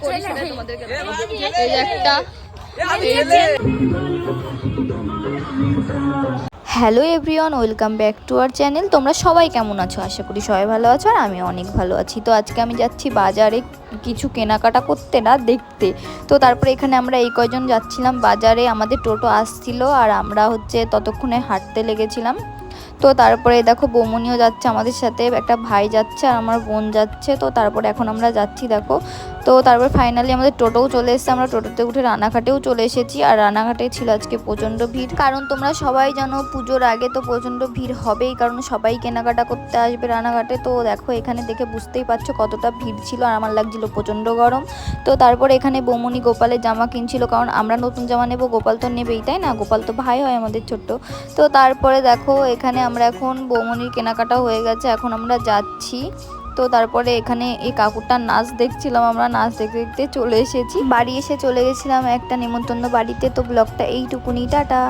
করি সেটাই তোমাদেরকে এই যে একটা hello everyone, welcome back to our channel. তোমরা সবাই কেমন আছো? আশা করি সবাই ভালো আছো আর আমি অনেক ভালো আছি। তো আজকে আমি যাচ্ছি বাজারে কিছু কেনাকাটা করতে, না দেখতে। তো তারপরে এখানে আমরা এই কয়জন যাচ্ছিলাম বাজারে, আমাদের টোটো আসছিল আর আমরা ততক্ষণে হাঁটতে লেগেছিলাম। তো তারপরে দেখো বৌমনিও যাচ্ছে আমাদের সাথে, একটা ভাই যাচ্ছে আর আমার বোন যাচ্ছে। তো তারপরে এখন আমরা যাচ্ছি দেখো। তো তারপর ফাইনালি আমাদের টোটোও চলে এসেছে, আমরা টোটোতে উঠে রানাঘাটেও চলে এসেছি। আর রানাঘাটে ছিল আজকে প্রচণ্ড ভিড়, কারণ তোমরা সবাই জানো পুজোর আগে তো প্রচণ্ড ভিড় হবেই, কারণ সবাই কেনাকাটা করতে আসবে রানাঘাটে। তো দেখো এখানে দেখে বুঝতেই পারছো কতটা ভিড় ছিল, আর আমার লাগছিল প্রচণ্ড গরম। তো তারপরে এখানে বৌমনি গোপালের জামা কিনছিল, কারণ আমরা নতুন জামা নেবো, গোপাল তো নেবেই, তাই না? গোপাল তো ভাই হয় আমাদের ছোট্ট। তো তারপরে দেখো এখানে আমরা এখন বৌমনির কেনাকাটা হয়ে গেছে, এখন আমরা যাচ্ছি। তো তারপরে এখানে এই কাকুরটার নাচ দেখছিলাম, আমরা নাচ দেখতে দেখতে চলে এসেছি বাড়ি, এসে চলে গেছিলাম একটা নেমন্তন্ন বাড়িতে। তো ব্লগটা এইটুকুনি, টাটা।